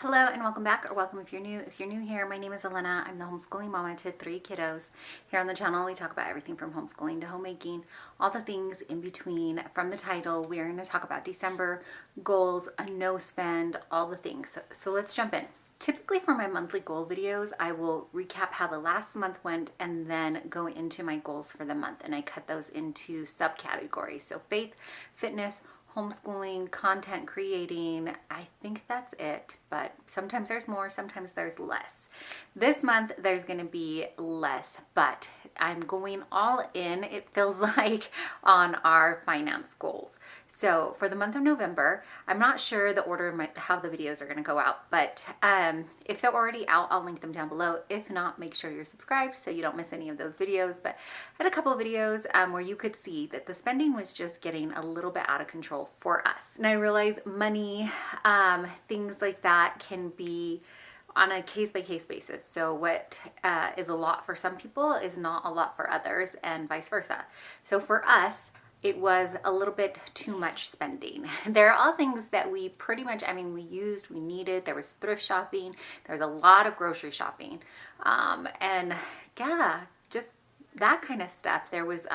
Hello and welcome back, or welcome if you're new. If you're new here, my name is Elena. I'm the homeschooling mama to 3 kiddos. Here on the channel, we talk about everything from homeschooling to homemaking, all the things in between. From the title, we're going to talk about December goals, a no spend, all the things. So let's jump in. Typically for my monthly goal videos, I will recap how the last month went and then go into my goals for the month. And I cut those into subcategories. So faith, fitness, homeschooling, content creating, I think that's it, but sometimes there's more, sometimes there's less. This month there's going to be less, but I'm going all in, it feels like, on our finance goals. So for the month of November, I'm not sure the order of how the videos are going to go out, but if they're already out, I'll link them down below. If not, make sure you're subscribed so you don't miss any of those videos. But I had a couple of videos where you could see that the spending was just getting a little bit out of control for us. And I realized money, things like that can be on a case-by-case basis. So what is a lot for some people is not a lot for others, and vice versa. So for us, it was a little bit too much spending. There are all things that we pretty much, we used, we needed. There was thrift shopping. There was a lot of grocery shopping. And yeah, just that kind of stuff. There was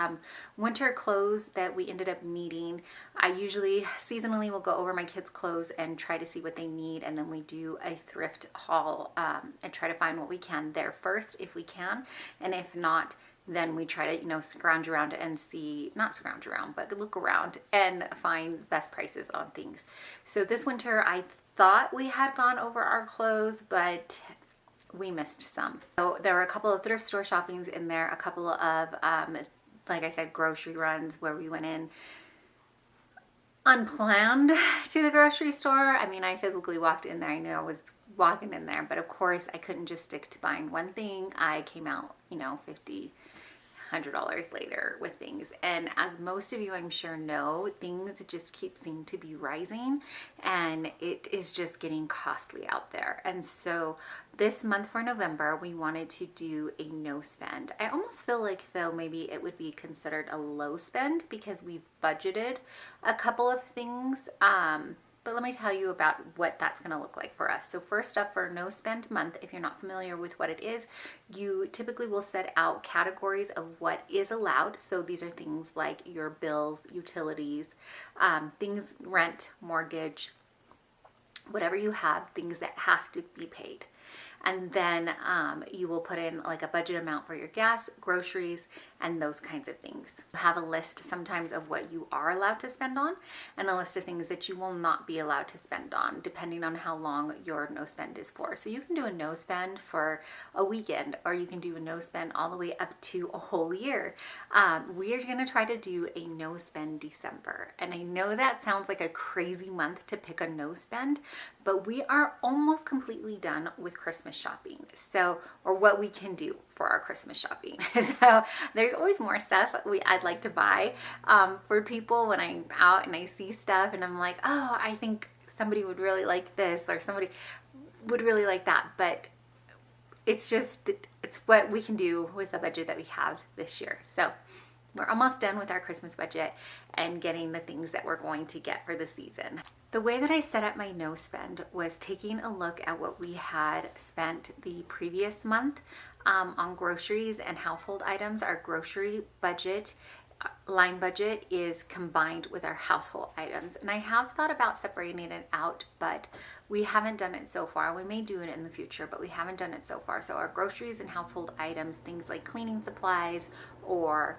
winter clothes that we ended up needing. I usually seasonally will go over my kids' clothes and try to see what they need, and then we do a thrift haul and try to find what we can there first if we can, and if not, then we try to, scrounge around and see, not scrounge around, but look around and find best prices on things. So this winter, I thought we had gone over our clothes, but we missed some. So there were a couple of thrift store shoppings in there, a couple of, like I said, grocery runs where we went in unplanned to the grocery store. I physically walked in there. I knew I was walking in there, but of course I couldn't just stick to buying one thing. I came out, $50, $100 later with things. And as most of you, I'm sure, know, things just keep seeming to be rising, and it is just getting costly out there. And so this month for November, we wanted to do a no spend. I almost feel like, though, maybe it would be considered a low spend because we've budgeted a couple of things. But let me tell you about what that's going to look like for us. So first up, for no spend month, if you're not familiar with what it is, you typically will set out categories of what is allowed. So these are things like your bills, utilities, things, rent, mortgage, whatever you have, things that have to be paid. And then you will put in like a budget amount for your gas, groceries, and those kinds of things. Have a list sometimes of what you are allowed to spend on, and a list of things that you will not be allowed to spend on, depending on how long your no spend is for. So you can do a no spend for a weekend, or you can do a no spend all the way up to a whole year. We are going to try to do a no spend December. And I know that sounds like a crazy month to pick a no spend, but we are almost completely done with Christmas shopping. So, or what we can do for our Christmas shopping. So there's always more stuff I'd like to buy for people when I'm out and I see stuff and I'm like, oh, I think somebody would really like this, or somebody would really like that. But it's what we can do with the budget that we have this year. So we're almost done with our Christmas budget and getting the things that we're going to get for the season. The way that I set up my no spend was taking a look at what we had spent the previous month on groceries and household items. Our grocery budget, line budget, is combined with our household items. And I have thought about separating it out, but we haven't done it so far. We may do it in the future, but we haven't done it so far. So our groceries and household items, things like cleaning supplies or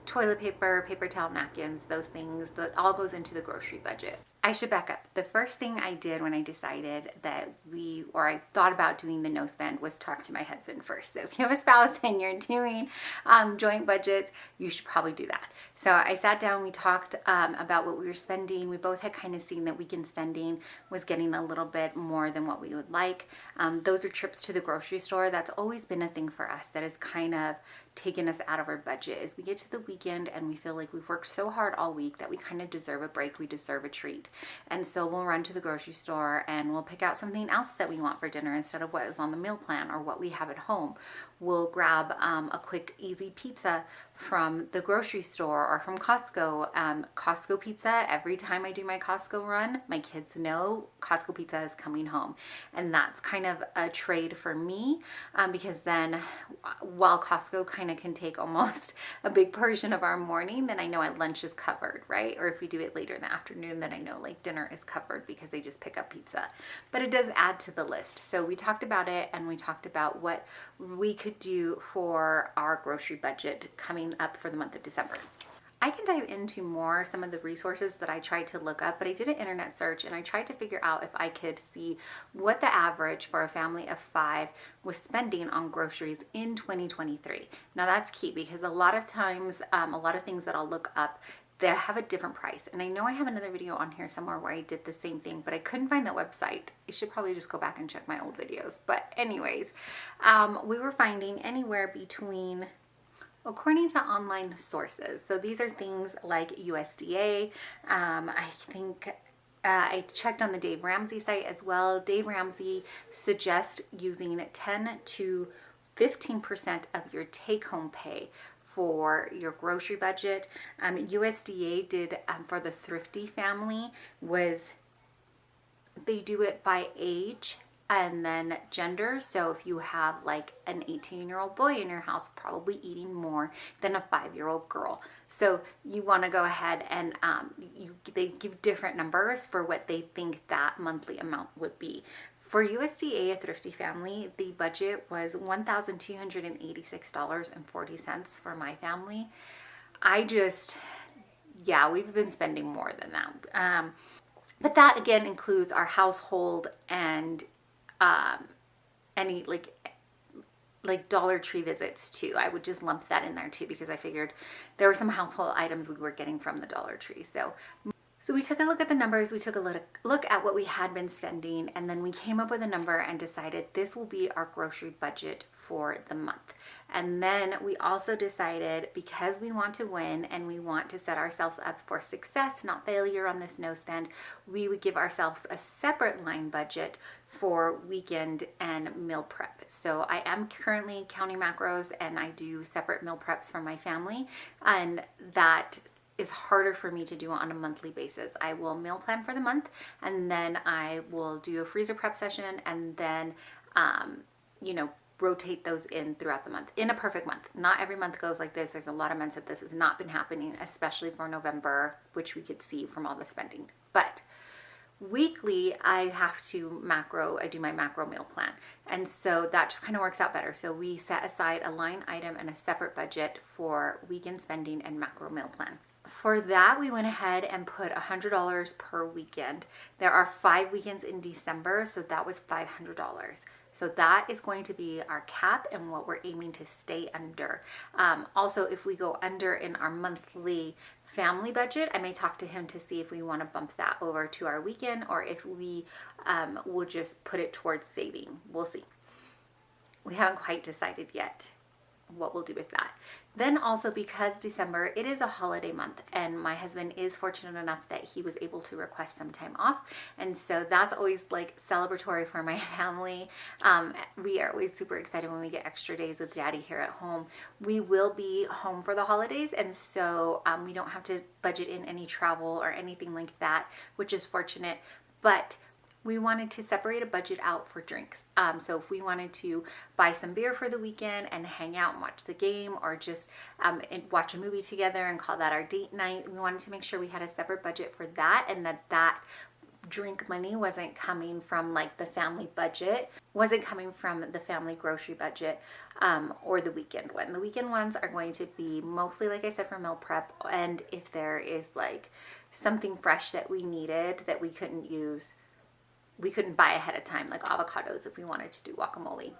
toilet paper, paper towel, napkins, those things, that all goes into the grocery budget. I should back up. The first thing I did when I decided that I thought about doing the no spend, was talk to my husband first. So if you have a spouse and you're doing joint budgets, you should probably do that. So I sat down, we talked about what we were spending. We both had kind of seen that weekend spending was getting a little bit more than what we would like. Those are trips to the grocery store. That's always been a thing for us that has kind of taken us out of our budget is we get to the weekend and we feel like we've worked so hard all week that we kind of deserve a break, we deserve a treat. And so we'll run to the grocery store and we'll pick out something else that we want for dinner instead of what is on the meal plan or what we have at home. We'll grab a quick easy pizza from the grocery store or from Costco. Costco pizza, every time I do my Costco run, my kids know Costco pizza is coming home. And that's kind of a trade for me, because then while Costco kind of can take almost a big portion of our morning, then I know our lunch is covered, right? Or if we do it later in the afternoon, then I know like dinner is covered because they just pick up pizza. But it does add to the list. So we talked about it, and we talked about what we could do for our grocery budget coming up for the month of December. I can dive into more some of the resources that I tried to look up, but I did an internet search and I tried to figure out if I could see what the average for a family of 5 was spending on groceries in 2023. Now that's key, because a lot of times, a lot of things that I'll look up, they have a different price. And I know I have another video on here somewhere where I did the same thing, but I couldn't find that website. I should probably just go back and check my old videos. But anyways, we were finding anywhere between, according to online sources, so these are things like USDA, I think I checked on the Dave Ramsey site as well. Dave Ramsey suggests using 10 to 15% of your take-home pay for your grocery budget. USDA did, for the thrifty family, was they do it by age and then gender. So if you have like an 18-year-old boy in your house, probably eating more than a 5-year-old girl. So you want to go ahead and they give different numbers for what they think that monthly amount would be. For USDA, a thrifty family, the budget was $1,286.40 for my family. We've been spending more than that. But that again includes our household and any like Dollar Tree visits too. I would just lump that in there too, because I figured there were some household items we were getting from the Dollar Tree. So we took a look at the numbers, we took a look at what we had been spending, and then we came up with a number and decided this will be our grocery budget for the month. And then we also decided, because we want to win and we want to set ourselves up for success, not failure on this no spend, we would give ourselves a separate line budget for weekend and meal prep. So I am currently counting macros and I do separate meal preps for my family, and that is harder for me to do on a monthly basis. I will meal plan for the month, and then I will do a freezer prep session, and then rotate those in throughout the month. In a perfect month, not every month goes like this. There's a lot of months that this has not been happening, especially for November, which we could see from all the spending. But weekly, I have to I do my macro meal plan. And so that just kind of works out better. So we set aside a line item and a separate budget for weekend spending and macro meal plan. For that, we went ahead and put $100 per weekend. There are 5 weekends in December, so that was $500. So that is going to be our cap and what we're aiming to stay under. Also, if we go under in our monthly family budget, I may talk to him to see if we want to bump that over to our weekend, or if we will just put it towards saving. We'll see. We haven't quite decided yet what we'll do with that. Then also, because December, it is a holiday month, and my husband is fortunate enough that he was able to request some time off, and so that's always like celebratory for my family. We are always super excited when we get extra days with Daddy here at home. We will be home for the holidays, and so we don't have to budget in any travel or anything like that, which is fortunate. But we wanted to separate a budget out for drinks. So if we wanted to buy some beer for the weekend and hang out and watch the game, or just watch a movie together and call that our date night, we wanted to make sure we had a separate budget for that, and that drink money wasn't coming from like the family budget, wasn't coming from the family grocery budget, or the weekend one. The weekend ones are going to be mostly, like I said, for meal prep, and if there is like something fresh that we needed that we couldn't buy ahead of time, like avocados if we wanted to do guacamole.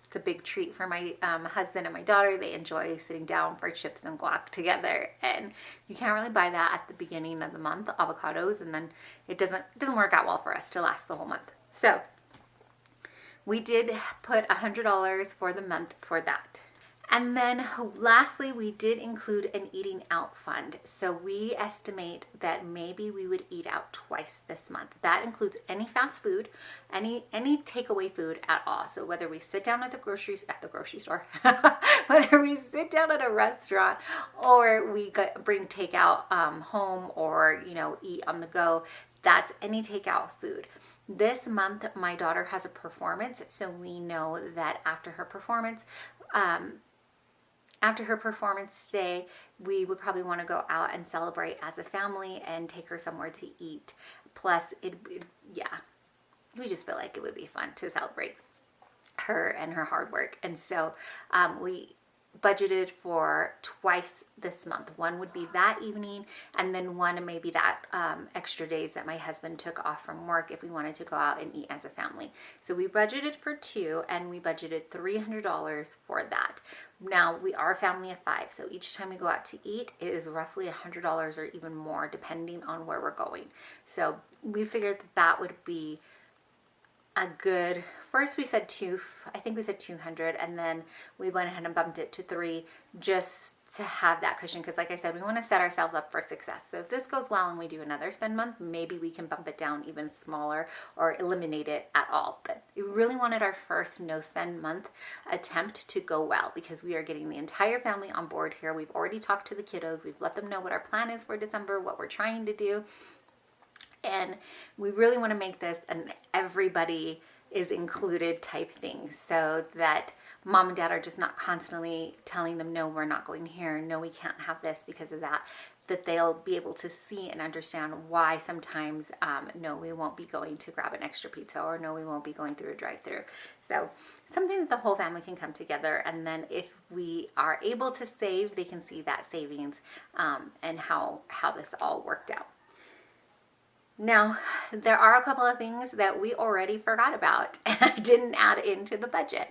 It's a big treat for my husband and my daughter. They enjoy sitting down for chips and guac together, and you can't really buy that at the beginning of the month, avocados, and then it doesn't work out well for us to last the whole month. So we did put $100 for the month for that. And then lastly, we did include an eating out fund. So we estimate that maybe we would eat out twice this month. That includes any fast food, any takeaway food at all. So whether we sit down at the grocery store, whether we sit down at a restaurant, or we bring takeout home, or eat on the go, that's any takeout food. This month, my daughter has a performance, so we know that after her performance day, we would probably want to go out and celebrate as a family and take her somewhere to eat. Plus, we just feel like it would be fun to celebrate her and her hard work. And so we budgeted for twice this month. One would be that evening, and then one maybe that extra days that my husband took off from work if we wanted to go out and eat as a family. So we budgeted for 2, and we budgeted $300 for that. Now, we are a family of 5, so each time we go out to eat, it is roughly $100 or even more depending on where we're going. So we figured that would be a good, first we said 2, I think we said 200, and then we went ahead and bumped it to 3 just to have that cushion, because like I said, we want to set ourselves up for success. So if this goes well and we do another spend month, maybe we can bump it down even smaller or eliminate it at all. But we really wanted our first no spend month attempt to go well, because we are getting the entire family on board here. We've already talked to the kiddos. We've let them know what our plan is for December, what we're trying to do. And we really want to make this an everybody is included type thing, so that mom and dad are just not constantly telling them, no, we're not going here, no, we can't have this because of that, that they'll be able to see and understand why sometimes, no, we won't be going to grab an extra pizza, or no, we won't be going through a drive-through. So something that the whole family can come together, and then if we are able to save, they can see that savings and how this all worked out. Now, there are a couple of things that we already forgot about and I didn't add into the budget.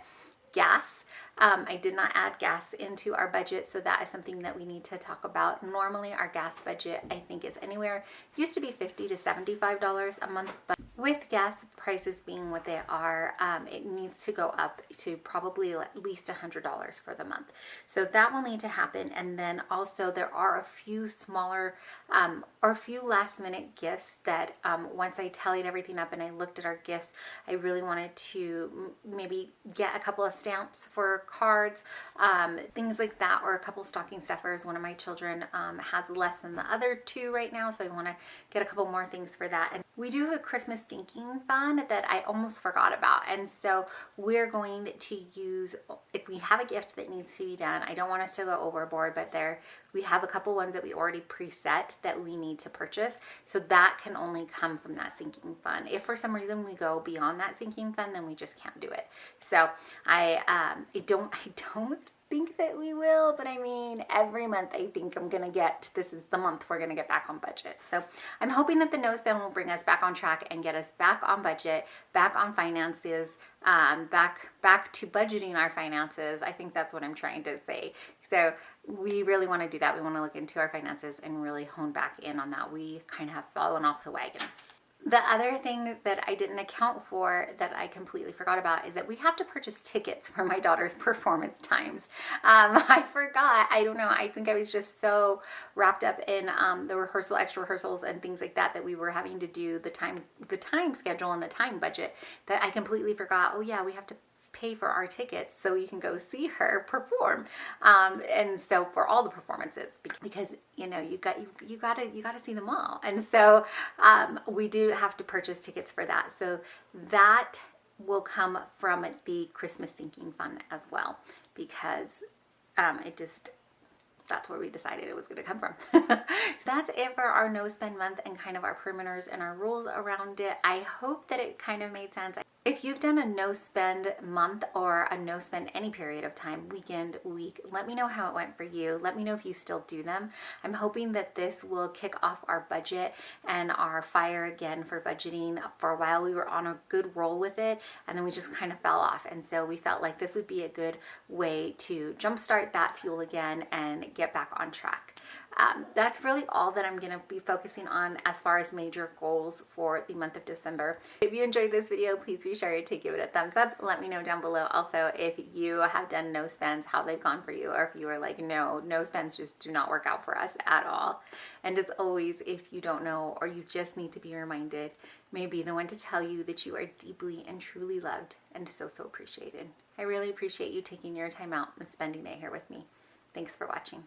Gas. I did not add gas into our budget, so that is something that we need to talk about. Normally, our gas budget, I think, is anywhere, used to be $50 to $75 a month, but with gas prices being what they are, it needs to go up to probably at least $100 for the month. So that will need to happen. And then also there are a few smaller or a few last minute gifts that once I tallied everything up and I looked at our gifts, I really wanted to maybe get a couple of stamps for cards, things like that, or a couple stocking stuffers. One of my children has less than the other 2 right now, so I want to get a couple more things for that. And we do have a Christmas thinking fund that I almost forgot about, and so we're going to use, if we have a gift that needs to be done, I don't want us to go overboard, but we have a couple ones that we already preset that we need to purchase, so that can only come from that sinking fund. If for some reason we go beyond that sinking fund, then we just can't do it. So I don't think that we will, but I mean, every month I think this is the month we're gonna get back on budget. So I'm hoping that the no spend will bring us back on track and get us back on budget, back on finances, back to budgeting our finances. I think that's what I'm trying to say. So we really want to do that. We want to look into our finances and really hone back in on that. We kind of have fallen off the wagon. The other thing that I didn't account for that I completely forgot about is that we have to purchase tickets for my daughter's performance times. I forgot. I don't know. I think I was just so wrapped up in the extra rehearsals and things like that we were having to do the time schedule and the time budget, that I completely forgot, oh yeah, we have to pay for our tickets so you can go see her perform, and so for all the performances, because you got to see them all, and so we do have to purchase tickets for that. So that will come from the Christmas sinking fund as well, because that's where we decided it was going to come from. So that's it for our no spend month and kind of our perimeters and our rules around it. I hope that it kind of made sense. If you've done a no spend month or a no spend any period of time, weekend, week, let me know how it went for you. Let me know if you still do them. I'm hoping that this will kick off our budget and our fire again for budgeting. For a while we were on a good roll with it, and then we just kind of fell off. And so we felt like this would be a good way to jumpstart that fuel again and get back on track. That's really all that I'm going to be focusing on as far as major goals for the month of December. If you enjoyed this video, please be sure to give it a thumbs up. Let me know down below also if you have done no spends, how they've gone for you, or if you are like, no spends just do not work out for us at all. And as always, if you don't know or you just need to be reminded, may be the one to tell you that you are deeply and truly loved and so appreciated. I really appreciate you taking your time out and spending it here with me. Thanks for watching.